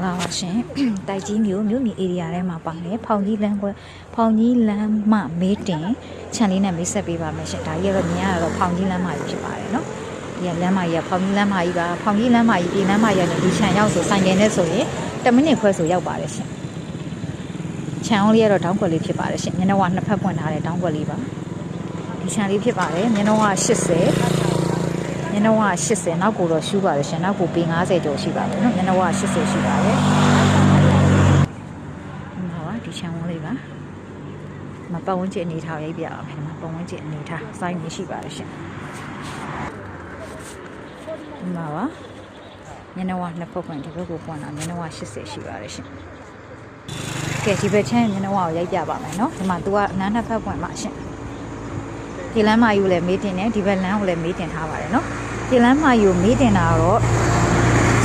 လာပါရှင်တိုက်ကြီးမျိုးမြို့မြေ area ထဲမှာပါတယ်ဖောင်ကြီးလမ်းမမေးတင်ခြံလေးနဲ့မိတ်ဆက်ပေးပါမယ်ရှင်ဒါကြီးကတော့မြင်ရတော့ဖောင်ကြီးလမ်းမကြီးဖြစ်ပါတယ်နော်ဒီကလမ်းမကြီးကဖောင်ကြီးလမ်းမကြီးပါဖောင်ကြီးလမ်းမကြီးဒီလမ်းမကြီးကနေဒီခြံရောက်ဆိုဆိုင်ကယ်နဲ့ဆိုရင်10မိနစ်ခွဲဆိုရောက်ပါတယ်ရှင်ခြံအောင်လေးကတော့တောင်းကွက်လေးဖြစ်ပါတယ်ရှင်မျက်နှာဝနှစ်ဖက်ပွင့်ထားတဲ့တောင်းကွက်လေးပါဒီခြံလေးဖြစ်ပါတယ်မျက်နှာဝ80မျက်နှာဝ80နောက်ကိုတော့ရှူးပါတယ်ရှင်နောက်ကိုပေ90ကျော်ရှိပါတယ်နော်မျက်နှာဝ80ရှိပါတယ်ဒီချမ်းဝန်းလေးပါမပတ်ဝန်းကျင်အနေထားရိုက်ပြအောင်ဒီမှာပတ်ဝန်းကျင်အနေထားစိုင်းနေရှိပါတယ်ရှင်ဒီမှာပါမျက်နှာဝနှစ်ဖက်ပွင့်ဒီဘက်ကိုပွင့်တာမျက်နှာဝ80ရှိပါတယ်ရှင်ကဲဒီဘက်ချမ်းမျက်နှာဝကိုရိုက်ပြပါမယ်နော်ဒီမှာ तू ကနားနှစ်ဖက်ပွင့်ပါရှင်ဒီလမ်းမကြီးကိုလည်းမေးတင်တယ်ဒီဘက်လမ်းကိုလည်းမေးတင်ထားပါတယ်နော်ဒီလမ်းမကြီးကိုမေးတင်တာတော့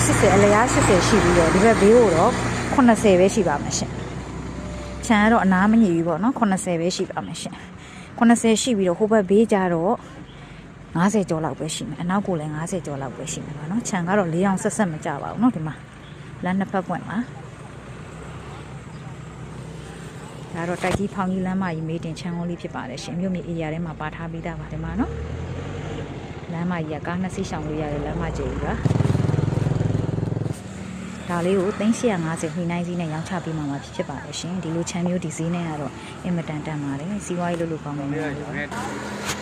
80အလျား80ရှိပြီးတော့ဒီဘက်ဘေးကိုတော့80ပဲရှိပါမယ်ရှင်ချမ်းကတော့အနားမညစ်ဘူးပေါ့နော်80ပဲရှိပါမယ်ရှင်80ရှိပြီးတော့ဟိုဘက်ဘေးကြတော့90ကျော်လောက်ပဲရှိမယ်အနောက်ကိုလည်း90ကျော်လောက်ပဲရှိမယ်ပါနော်ချမ်းကတော့4အောင်ဆက်မကြပါဘူးနော်ဒီမှာလမ်းနှစ်ဖက်ပွင့်ပါဒါတော့တိုက်ကြီးဖောင်ကြီးလမ်းမကြီးမေးတင်ချမ်းဝန်းလေးဖြစ်ပါတယ်ရှင်မြို့မြေ area ထဲမှာပါထားပြီးသားပါတယ်မှာနော်လမ်းမကြီးကကားနှစ်စီးရှောင်လို့ရတယ်လမ်းမကြီးပါဒါလေးကို350နှိနှိုင်းစည်းနဲ့ရောင်းချပေးမှာဖြစ်ပါတယ်ရှင်ဒီလိုချမ်းမျိုးဒီစည်းနဲ့ကတော့အင်မတန်တန်ပါတယ်စီးပွားရေးလုပ်ကောင်းတယ်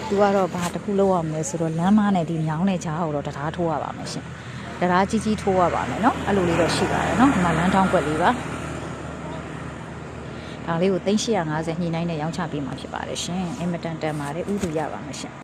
သူကတော့ဘာတစ်ခုလုပ်ရမလဲဆိုတော့လမ်းမနဲ့ဒီမြောင်းနဲ့ကြားကိုတော့တရားထိုးရပါမယ်ရှင်တရားကြီးထိုးရပါမယ်နော်အဲ့လိုလေးတော့ရှိပါတယ်နော်ဒီမှာလမ်းထောင်းကွက်လေးပါဒါလေးကို350ညှိနှိုင်းနဲ့ရောင်းချပေးမှာဖြစ်ပါတယ်ရှင်အင်မတန်တန်ပါတယ်ဥတူရပါမယ်ရှင်